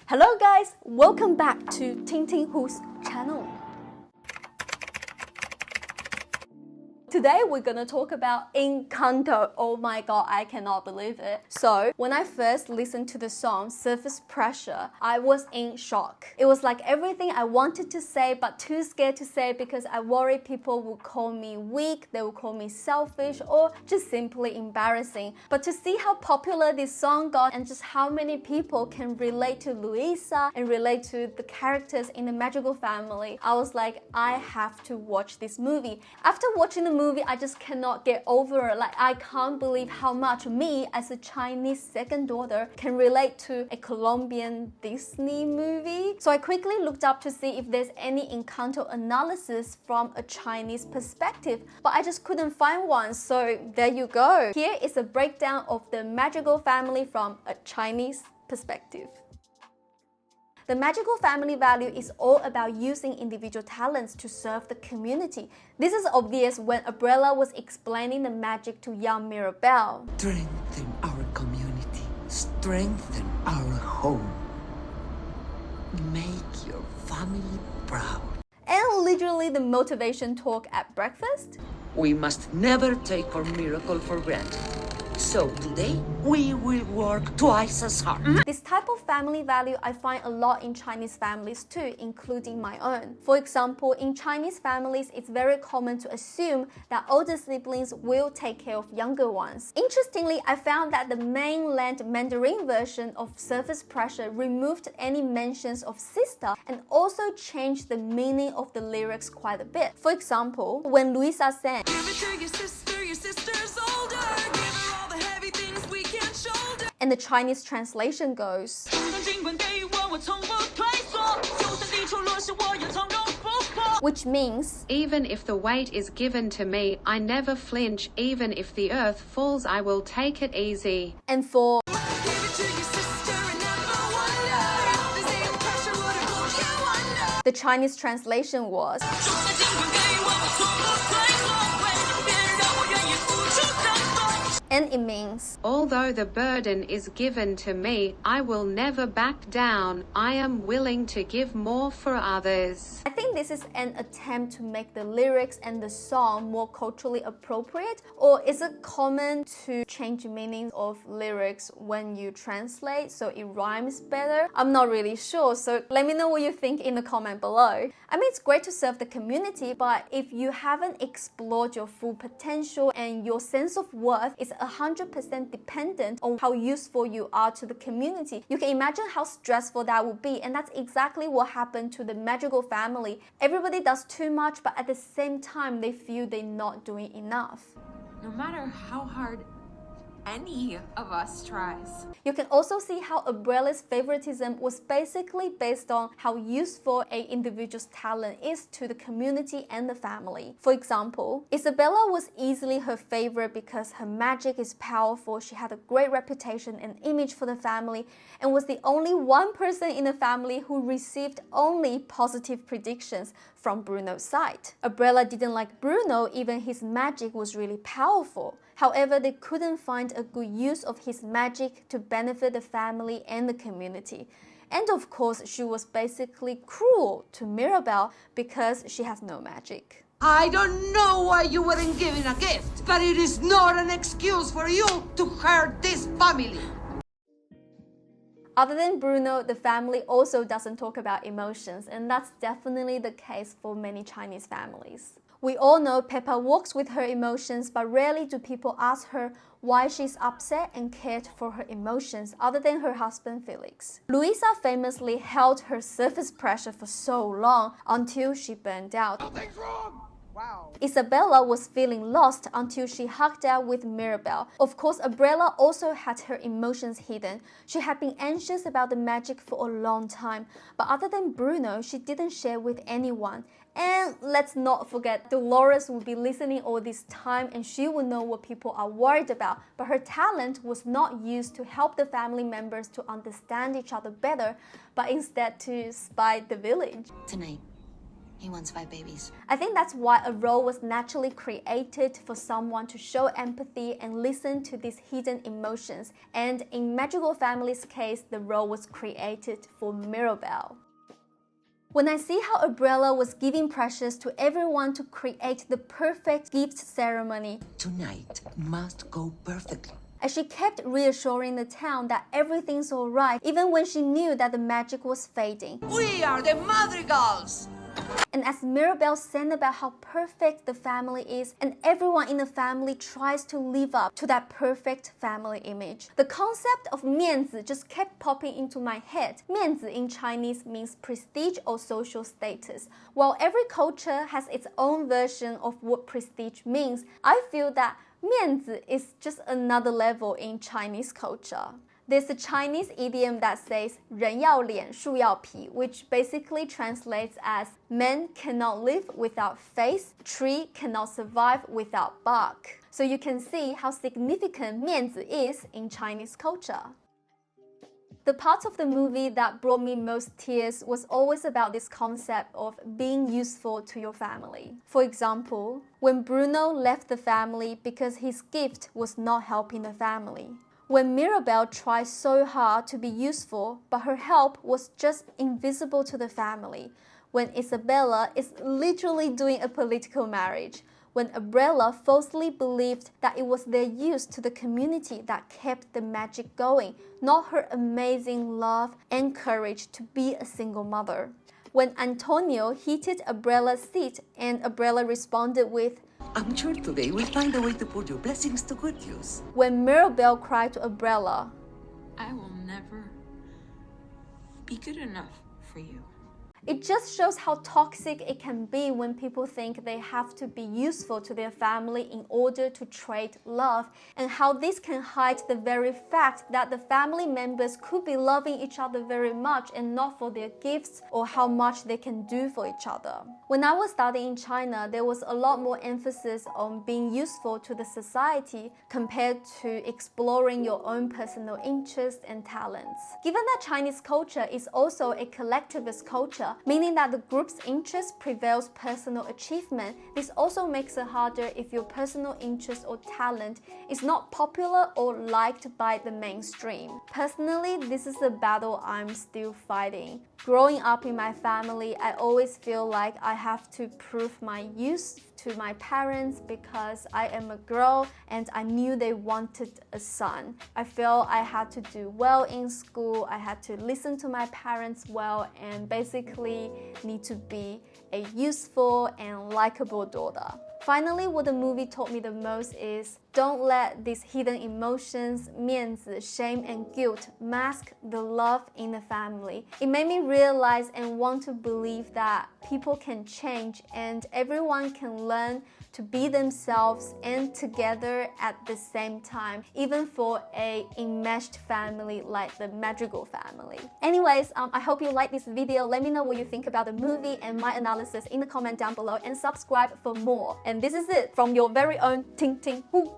Hello guys, welcome back to Ting Ting Who's channel. Today we're gonna talk about Encanto. Oh my god, I cannot believe it. So when I first listened to the song Surface Pressure, I was in shock. It was like everything I wanted to say but too scared to say because I worried people would call me weak, they would call me selfish, or just simply embarrassing. But to see how popular this song got and just how many people can relate to Luisa and relate to the characters in the Madrigal family, I was like, I have to watch this movie. After watching the movie, I just cannot get over it. Like, I can't believe how much me as a Chinese second daughter can relate to a Colombian Disney movie. So I quickly looked up to see if there's any Encanto analysis from a Chinese perspective, but I just couldn't find one. So there you go. Here is a breakdown of the Madrigal family from a Chinese perspective. The Madrigal family value is all about using individual talents to serve the community. This is obvious when Abuela was explaining the magic to young Mirabel. Strengthen our community. Strengthen our home. Make your family proud. And literally the motivation talk at breakfast. We must never take our miracle for granted. So today, we will work twice as hard. This type of family value I find a lot in Chinese families too, including my own. For example, in Chinese families, it's very common to assume that older siblings will take care of younger ones. Interestingly, I found that the mainland Mandarin version of Surface Pressure removed any mentions of sister and also changed the meaning of the lyrics quite a bit. For example, when Luisa sang, "Give it to your sister's older, give her all the heavy things we can't shoulder," and the Chinese translation goes, which means, even if the weight is given to me, I never flinch. Even if the earth falls, I will take it easy. And for the Chinese translation was, and it means, although the burden is given to me, I will never back down. I am willing to give more for others. I think this is an attempt to make the lyrics and the song more culturally appropriate, or is it common to change meanings of lyrics when you translate so it rhymes better? I'm not really sure, so let me know what you think in the comment below. I mean, it's great to serve the community, but if you haven't explored your full potential and your sense of worth is 100% dependent on how useful you are to the community, you can imagine how stressful that would be. And that's exactly what happened to the Madrigal family. Everybody does too much, but at the same time, they feel they're not doing enough. No matter how hard any of us tries. You can also see how Abuela's favoritism was basically based on how useful an individual's talent is to the community and the family. For example, Isabella was easily her favorite because her magic is powerful, she had a great reputation and image for the family, and was the only one person in the family who received only positive predictions from Bruno's side. Abuela didn't like Bruno, even his magic was really powerful. However, they couldn't find a good use of his magic to benefit the family and the community. And of course, she was basically cruel to Mirabel because she has no magic. I don't know why you weren't given a gift, but it is not an excuse for you to hurt this family. Other than Bruno, the family also doesn't talk about emotions, and that's definitely the case for many Chinese families. We all know Peppa walks with her emotions, but rarely do people ask her why she's upset and cared for her emotions other than her husband Felix. Luisa famously held her surface pressure for so long until she burned out. Something's wrong! Wow. Isabella was feeling lost until she hugged out with Mirabel. Of course, Abuela also had her emotions hidden. She had been anxious about the magic for a long time, but other than Bruno, she didn't share with anyone. And let's not forget, Dolores will be listening all this time and she will know what people are worried about, but her talent was not used to help the family members to understand each other better, but instead to spy the village. Tonight, He wants 5 babies. I think that's why a role was naturally created for someone to show empathy and listen to these hidden emotions. And in Madrigal family's case, the role was created for Mirabel. When I see how Umbrella was giving pressures to everyone to create the perfect gift ceremony, Tonight must go perfectly. as she kept reassuring the town that everything's alright, even when she knew that the magic was fading. We are the Madrigals! And as Mirabel sang about how perfect the family is, and everyone in the family tries to live up to that perfect family image, the concept of Mian Zi just kept popping into my head. Mian Zi in Chinese means prestige or social status. While every culture has its own version of what prestige means, I feel that Mian Zi is just another level in Chinese culture. There's a Chinese idiom that says 人要脸树要皮, which basically translates as men cannot live without face, tree cannot survive without bark. So you can see how significant 面子 is in Chinese culture. The part of the movie that brought me most tears was always about this concept of being useful to your family. For example, when Bruno left the family because his gift was not helping the family. When Mirabel tried so hard to be useful, but her help was just invisible to the family. When Isabella is literally doing a political marriage. When Umbrella falsely believed that it was their use to the community that kept the magic going, not her amazing love and courage to be a single mother. When Antonio heated Umbrella's seat and Umbrella responded with, I'm sure today we'll find a way to put your blessings to good use. When Mirabel cried to Umbrella, I will never be good enough for you. it just shows how toxic it can be when people think they have to be useful to their family in order to trade love, and how this can hide the very fact that the family members could be loving each other very much and not for their gifts or how much they can do for each other. When I was studying in China, there was a lot more emphasis on being useful to the society compared to exploring your own personal interests and talents. Given that Chinese culture is also a collectivist culture, meaning that the group's interest prevails personal achievement, this also makes it harder if your personal interest or talent is not popular or liked by the mainstream. Personally, this is a battle I'm still fighting. Growing up in my family, I always feel like I have to prove my use to my parents because I am a girl and I knew they wanted a son. I felt I had to do well in school, I had to listen to my parents well, and basically need to be a useful and likable daughter. Finally, what the movie taught me the most is don't let these hidden emotions, 面子, shame and guilt mask the love in the family. It made me realize and want to believe that people can change and everyone can learn to be themselves and together at the same time, even for a enmeshed family like the Madrigal family. Anyways, I hope you like this video. Let me know what you think about the movie and my analysis in the comment down below, and subscribe for more. And this is it from your very own Ting Ting Hu.